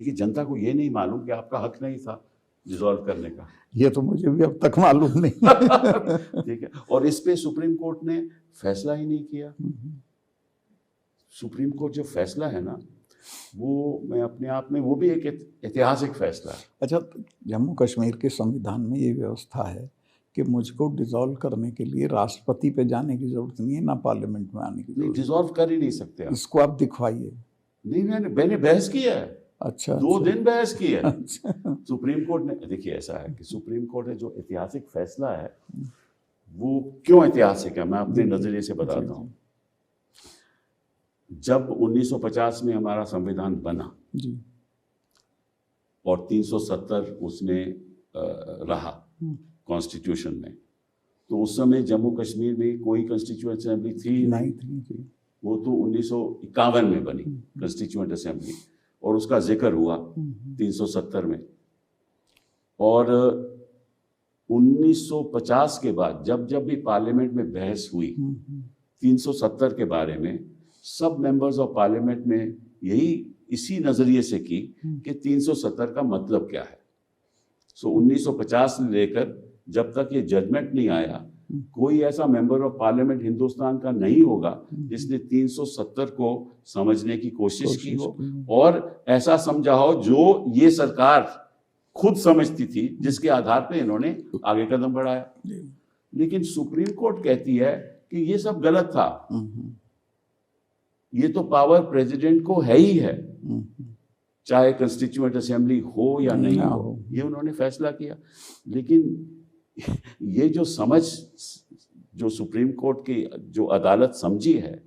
देखिए जनता को ये नहीं मालूम कि आपका हक नहीं था डिसॉल्व करने का। ये तो मुझे भी अब तक मालूम नहीं। ठीक है, और इस पे सुप्रीम कोर्ट ने फैसला ही नहीं किया। सुप्रीम कोर्ट जो फैसला है ना, वो मैं अपने आप में, वो भी एक ऐतिहासिक फैसला है। अच्छा, जम्मू कश्मीर के संविधान में ये व्यवस्था है कि मुझको डिसॉल्व करने के लिए राष्ट्रपति पे जाने की जरूरत नहीं है, ना पार्लियामेंट में आने की नहीं, जरूरत। डिसॉल्व कर ही नहीं सकते आप। इसको आप दिखवाइए। नहीं, मैंने बहस किया है। अच्छा, 2 दिन बहस की है। अच्छा। सुप्रीम कोर्ट ने, देखिए ऐसा है कि सुप्रीम कोर्ट ने जो ऐतिहासिक फैसला है, वो क्यों ऐतिहासिक है मैं अपने नजरिए से बताता हूँ। जब 1950 में हमारा संविधान बना जी, और 370 उसमें रहा कॉन्स्टिट्यूशन में, तो उस समय जम्मू कश्मीर में कोई कॉन्स्टिट्यूएंट असेंबली थी नहीं थी। वो तो 1951 में बनी कॉन्स्टिट्यूएंट असेंबली, और उसका जिक्र हुआ 370 में। और 1950 के बाद जब जब भी पार्लियामेंट में बहस हुई 370 के बारे में, सब मेंबर्स ऑफ पार्लियामेंट ने यही इसी नजरिए से की कि 370 का मतलब क्या है। सो 1950 से लेकर जब तक ये जजमेंट नहीं आया, कोई ऐसा मेंबर ऑफ पार्लियामेंट हिंदुस्तान का नहीं होगा जिसने 370 को समझने की कोशिश की हो और ऐसा समझा हो जो ये सरकार खुद समझती थी, जिसके आधार पे इन्होंने आगे कदम बढ़ाया। लेकिन सुप्रीम कोर्ट कहती है कि ये सब गलत था, ये तो पावर प्रेसिडेंट को है ही है, चाहे कंस्टिट्यूएंट असेंबली हो या नहीं हो, ये उन्होंने फैसला किया। लेकिन ये जो समझ जो सुप्रीम कोर्ट की जो अदालत समझी है,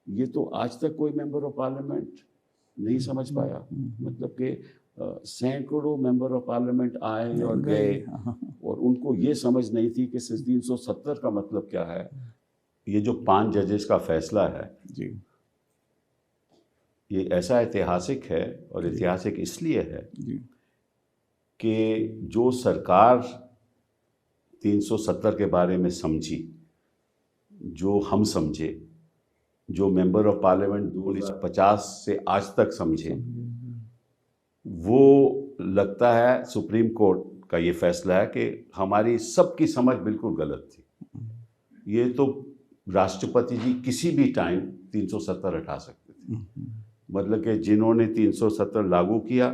ये तो आज तक कोई मेंबर ऑफ पार्लियामेंट नहीं समझ पाया। मतलब कि सैकड़ों मेंबर ऑफ पार्लियामेंट आए और गए और उनको ये समझ नहीं थी कि 370 का मतलब क्या है। ये जो 5 जजेस का फैसला है जी, ये ऐसा ऐतिहासिक है, और ऐतिहासिक इसलिए है कि जो सरकार 370 के बारे में समझी, जो हम समझे, जो मेंबर ऑफ पार्लियामेंट 1950 से आज तक समझे, वो लगता है सुप्रीम कोर्ट का ये फैसला है कि हमारी सबकी समझ बिल्कुल गलत थी। ये तो राष्ट्रपति जी किसी भी टाइम 370 हटा सकते थे। मतलब कि जिन्होंने 370 लागू किया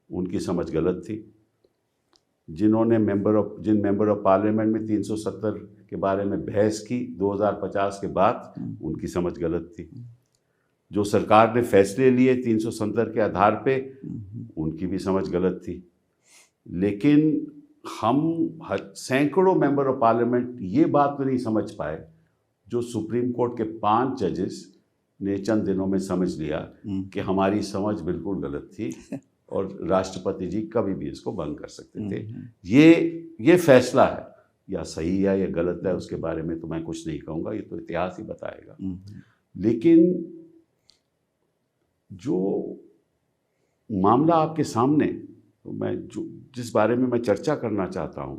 उनकी समझ गलत थी, जिन मेंबर ऑफ पार्लियामेंट में 370 के बारे में बहस की 2050 के बाद, उनकी समझ गलत थी, जो सरकार ने फैसले लिए 370 के आधार पे, उनकी भी समझ गलत थी। लेकिन हम सैकड़ों मेंबर ऑफ पार्लियामेंट ये बात तो नहीं समझ पाए जो सुप्रीम कोर्ट के 5 जजेस ने चंद दिनों में समझ लिया कि हमारी समझ बिल्कुल गलत थी और राष्ट्रपति जी कभी भी इसको भंग कर सकते थे। ये फैसला है, या सही है या गलत है उसके बारे में तो मैं कुछ नहीं कहूँगा, ये तो इतिहास ही बताएगा। लेकिन जो मामला आपके सामने, तो मैं जिस बारे में मैं चर्चा करना चाहता हूँ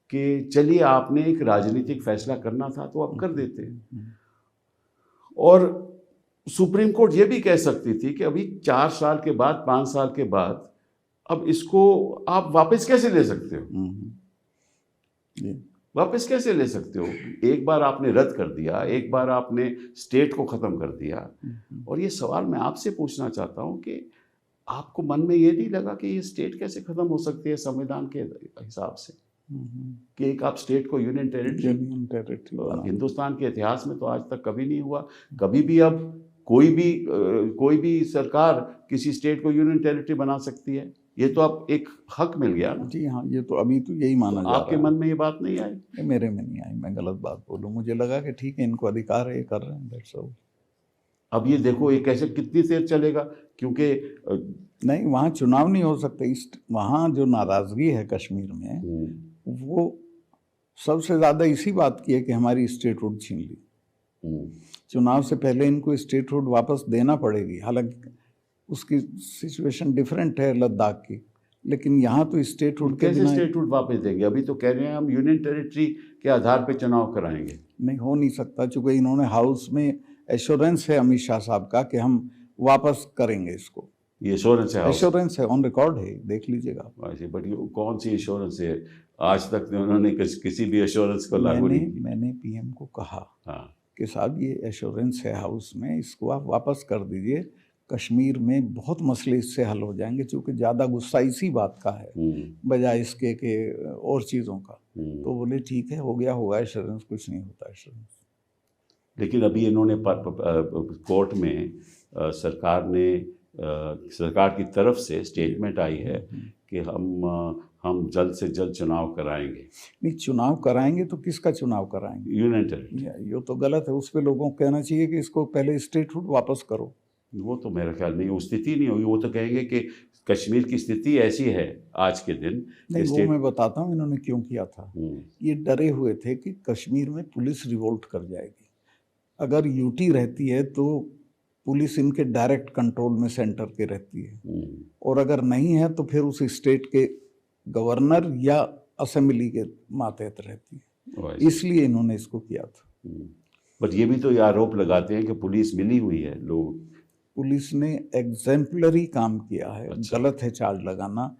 कि चलिए आपने एक राजनीतिक फैसला करना था तो आप कर देते, और सुप्रीम कोर्ट ये भी कह सकती थी कि अभी 4 साल के बाद, 5 साल के बाद, अब इसको आप वापस कैसे ले सकते हो? वापस कैसे ले सकते हो? एक बार आपने रद्द कर दिया, एक बार आपने स्टेट को ख़त्म कर दिया। और ये सवाल मैं आपसे पूछना चाहता हूँ कि आपको मन में ये नहीं लगा कि ये स्टेट कैसे ख़त्म हो सकती है संविधान के हिसाब से, कि एक आप स्टेट को यूनियन टेरिटरी, हिंदुस्तान के इतिहास में तो आज तक कभी नहीं हुआ। कभी भी अब कोई भी सरकार किसी स्टेट को यूनियन टेरिटरी बना सकती है, ये तो अब एक हक मिल गया ना। जी हाँ, ये तो अभी तो यही माना जा रहा है। आपके मन में ये बात नहीं आई? मेरे में नहीं आई, मैं गलत बात बोलूँ, मुझे लगा कि ठीक है, इनको अधिकार है, ये कर रहे हैं, दैट्स ऑल। अब ये देखो ये कैसे कितनी देर चलेगा, क्योंकि नहीं, वहाँ चुनाव नहीं हो सकते। वहाँ जो नाराज़गी है कश्मीर में, वो सबसे ज़्यादा इसी बात की है कि हमारी स्टेटहुड छीन ली। चुनाव से पहले इनको स्टेटहुड वापस देना पड़ेगी, हालांकि उसकी सिचुएशन डिफरेंट है लद्दाख की, लेकिन यहाँ तो स्टेटहुड कैसे स्टेटहुड वापस देंगे? अभी तो कह रहे हैं हम यूनियन टेरिटरी के आधार पे चुनाव कराएंगे। नहीं, हो नहीं सकता, चूँकि इन्होंने हाउस में एश्योरेंस है अमित शाह साहब का कि हम वापस करेंगे इसको। ये एश्योरेंस है हाउस? एश्योरेंस है, ऑन रिकॉर्ड है, देख लीजिएगा। ऐसे, बट ये कौन सी एश्योरेंस है? आज तक उन्होंने किसी भी एश्योरेंस को लागू नहीं किया। मैंने पीएम को कहा हाँ। कि साहब ये एश्योरेंस है हाउस में, इसको आप वापस कर दीजिए, कश्मीर में बहुत मसले इससे हल हो जाएंगे, क्योंकि ज़्यादा गुस्सा इसी बात का है बजाय इसके के और चीज़ों का। तो बोले ठीक है, हो गया होगा एश्योरेंस, कुछ नहीं होता एश्योरेंस। लेकिन अभी इन्होंने कोर्ट में सरकार की तरफ से स्टेटमेंट आई है कि हम जल्द से जल्द चुनाव कराएंगे। नहीं, चुनाव कराएंगे तो किसका चुनाव कराएंगे? Union territory. ये तो गलत है, उस पर लोगों को कहना चाहिए कि इसको पहले स्टेटहुड वापस करो। वो तो मेरा ख्याल नहीं, वो स्थिति नहीं होगी। वो तो कहेंगे कि कश्मीर की स्थिति ऐसी है आज के दिन। नहीं, वो मैं बताता हूँ इन्होंने क्यों किया था। ये डरे हुए थे कि कश्मीर में पुलिस रिवोल्ट कर जाएगी। अगर यूटी रहती है तो पुलिस इनके डायरेक्ट कंट्रोल में सेंटर के रहती है, और अगर नहीं है तो फिर उस स्टेट के गवर्नर या असेंबली के मातहत रहती है, इसलिए इन्होंने इसको किया था। बट ये भी तो ये आरोप लगाते हैं कि पुलिस मिली हुई है लोग। पुलिस ने एग्जेम्पलरी काम किया है। अच्छा। गलत है चार्ज लगाना।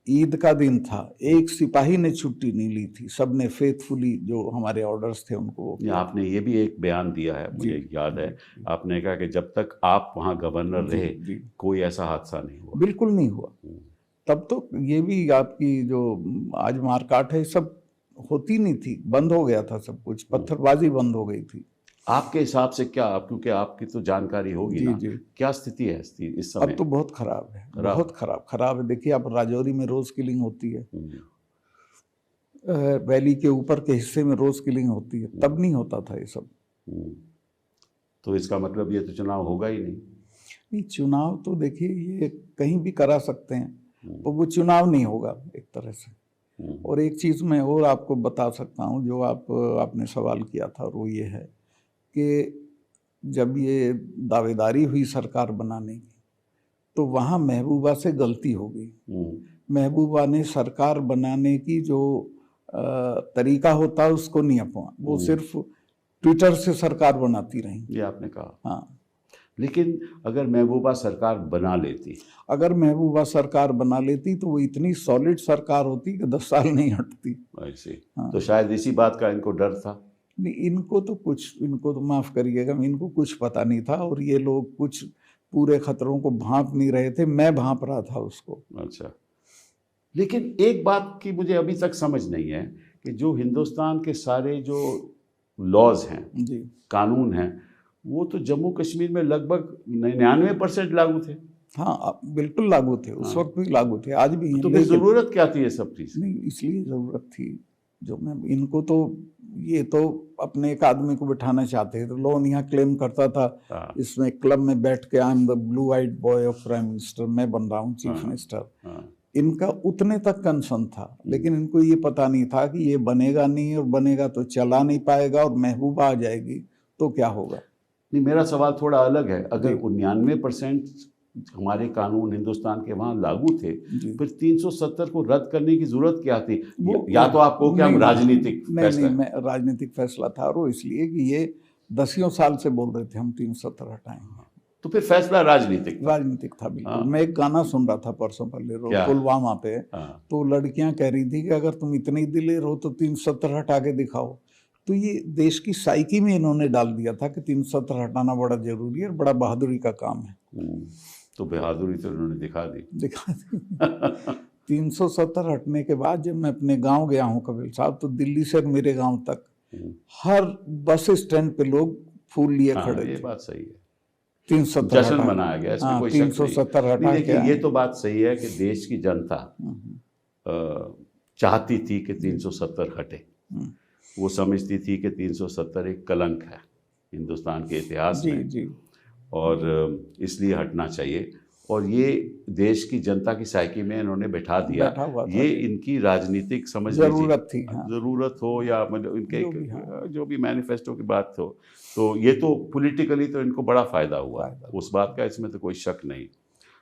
ईद का दिन था, एक सिपाही ने छुट्टी नहीं ली थी, सब ने फेथफुली जो हमारे ऑर्डर्स थे उनको। आपने ये भी एक बयान दिया है, मुझे याद है, आपने कहा कि जब तक आप वहाँ गवर्नर रहे कोई ऐसा हादसा नहीं हुआ। बिल्कुल नहीं हुआ। तब तो ये भी आपकी जो आज मारकाट है सब होती नहीं थी, बंद हो गया था सब कुछ, पत्थरबाजी बंद हो गई थी। आपके हिसाब से क्या, क्योंकि आपकी तो जानकारी होगी ना, क्या स्थिति है इस समय? अब तो बहुत खराब है, बहुत खराब है। देखिए आप, राजौरी में रोज किलिंग होती है, वैली के ऊपर के हिस्से में रोज किलिंग होती है, तब नहीं होता था ये सब। तो इसका मतलब ये तो चुनाव होगा ही नहीं। चुनाव तो देखिए ये कहीं भी करा सकते हैं, तो वो चुनाव नहीं होगा एक तरह से। और एक चीज़ मैं और आपको बता सकता हूँ, जो आपने सवाल किया था, वो ये है कि जब ये दावेदारी हुई सरकार बनाने की, तो वहाँ महबूबा से गलती हो गई। महबूबा ने सरकार बनाने की जो तरीका होता है उसको नहीं अपना, वो सिर्फ ट्विटर से सरकार बनाती रही। ये आपने कहा। हाँ, लेकिन अगर महबूबा सरकार बना लेती, अगर महबूबा सरकार बना लेती तो वो इतनी सॉलिड सरकार होती कि 10 साल नहीं हटती। ऐसे। हाँ। तो शायद इसी बात का इनको डर था। नहीं, इनको तो माफ़ करिएगा, इनको कुछ पता नहीं था, और ये लोग कुछ पूरे खतरों को भांप नहीं रहे थे, मैं भांप रहा था उसको। अच्छा, लेकिन एक बात की मुझे अभी तक समझ नहीं है कि जो हिंदुस्तान के सारे जो लॉज हैं जी, कानून हैं, वो तो जम्मू कश्मीर में लगभग 99% लागू थे। हाँ, बिल्कुल लागू थे, उस वक्त भी लागू थे, आज भी। तो फिर ज़रूरत क्या थी ये सब चीज़? नहीं, इसलिए ज़रूरत थी जो मैं इनको तो ये तो अपने एक आदमी को बिठाना चाहते थे। तो लोन यहाँ क्लेम करता था इसमें क्लब में बैठ के, I am the blue eyed boy of prime minister, मैं बन रहा हूँ चीफ मिनिस्टर। इनका उतने तक कंसर्न था, लेकिन इनको ये पता नहीं था कि ये बनेगा नहीं, और बनेगा तो चला नहीं पाएगा, और महबूबा आ जाएगी तो क्या होगा। नहीं, मेरा सवाल थोड़ा अलग है। अगर 99% हमारे कानून हिंदुस्तान के वहाँ लागू थे, फिर 370 को रद्द करने की जरूरत क्या थी? या तो आपको क्या राजनीतिक फैसला? नहीं, मैं राजनीतिक फैसला था, और इसलिए कि ये 10 साल से बोल रहे थे हम 370 हटाएंगे, तो फिर फैसला राजनीतिक था बिल्कुल। मैं एक गाना सुन रहा था परसों पहले पुलवामा पे, तो लड़कियां कह रही थी कि अगर तुम इतनी दिलेर हो तो 370 हटा के दिखाओ। तो ये देश की साइकी में इन्होंने डाल दिया था कि 370 हटाना बड़ा जरूरी है और बड़ा बहादुरी का काम है। तो बहादुरी तो इन्होंने दिखा दी 370 हटने के बाद जब मैं अपने गांव गया हूं कपिल साहब, तो दिल्ली से मेरे गांव तक हर बस स्टैंड पे लोग फूल लिए खड़े थे। ये बात सही है, 370 जश्न मनाया गया, इसमें कोई शक नहीं। 370 हटा के ये तो बात सही है कि देश की जनता चाहती थी कि 370 हटे। वो समझती थी कि 370 एक कलंक है हिंदुस्तान के इतिहास में, जी। और इसलिए हटना चाहिए, और ये देश की जनता की साइकी में इन्होंने बैठा दिया। ये इनकी राजनीतिक समझ जरूरत थी, जरूरत हो या मतलब इनके जो भी मैनिफेस्टो की बात हो, तो ये तो पॉलिटिकली तो इनको बड़ा फायदा हुआ, उस बात का इसमें तो कोई शक नहीं।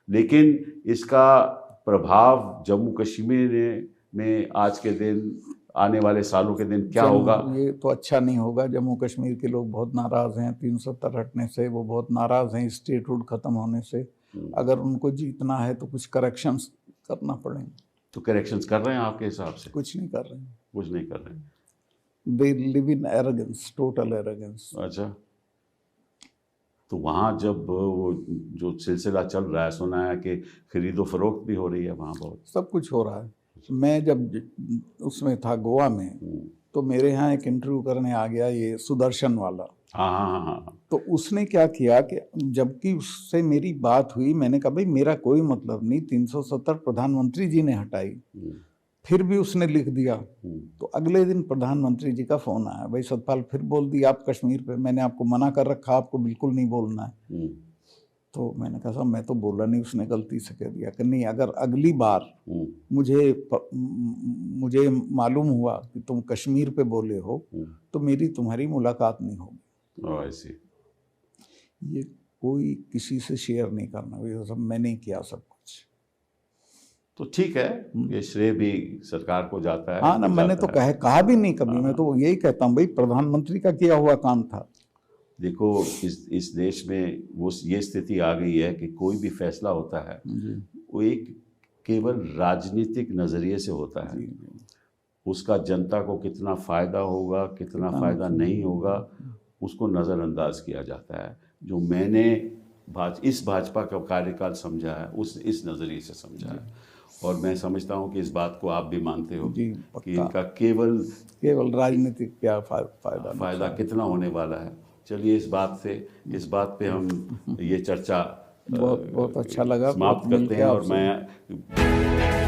लेकिन इसका प्रभाव जम्मू कश्मीर में आज के दिन, आने वाले सालों के दिन क्या होगा? ये तो अच्छा नहीं होगा। जम्मू कश्मीर के लोग बहुत नाराज़ हैं 370 हटने से, वो बहुत नाराज़ हैं स्टेटहुड ख़त्म होने से। अगर उनको जीतना है तो कुछ करेक्शंस करना पड़ेंगे। तो करेक्शंस कर रहे हैं आपके हिसाब से? कुछ नहीं कर रहे हैं। कुछ नहीं कर रहे हैं। They live in arrogance, total arrogance. अच्छा, तो वहाँ जब वो जो सिलसिला चल रहा है, सुना है कि खरीदो फरोख्त भी हो रही है वहाँ बहुत। सब कुछ हो रहा है। मैं जब उसमें था गोवा में, तो मेरे यहाँ एक इंटरव्यू करने आ गया ये सुदर्शन वाला। हाँ हाँ हाँ हाँ। तो उसने क्या किया कि जबकि उससे मेरी बात हुई, मैंने कहा भाई मेरा कोई मतलब नहीं, 370 प्रधानमंत्री जी ने हटाई, फिर भी उसने लिख दिया। तो अगले दिन प्रधानमंत्री जी का फोन आया, भाई सतपाल फिर बोल दिया आप कश्मीर पे, मैंने आपको मना कर रखा, आपको बिल्कुल नहीं बोलना है। तो मैंने कहा साहब मैं तो बोला नहीं, उसने गलती से कह दिया कि नहीं, अगर अगली बार मुझे मालूम हुआ कि तुम कश्मीर पे बोले हो तो मेरी तुम्हारी मुलाकात नहीं होगी। ऐसे ये कोई किसी से शेयर नहीं करना, ये सब मैंने किया सब कुछ। तो ठीक है, ये श्रेय भी सरकार को जाता है। हाँ ना, मैंने तो कहा भी नहीं कभी। मैं तो यही कहता हूँ भाई प्रधानमंत्री का किया हुआ काम था। देखो इस देश में वो ये स्थिति आ गई है कि कोई भी फैसला होता है वो एक केवल राजनीतिक नज़रिए से होता है। उसका जनता को कितना फ़ायदा होगा, कितना फ़ायदा नहीं होगा, उसको नज़रअंदाज किया जाता है। जो मैंने इस भाजपा का कार्यकाल समझा है इस नज़रिए से समझा है, और मैं समझता हूँ कि इस बात को आप भी मानते हो कि इनका केवल राजनीतिक क्या फ़ायदा कितना होने वाला है। चलिए इस बात पे हम ये चर्चा बहुत अच्छा लगा, समाप्त करते हैं। और मैं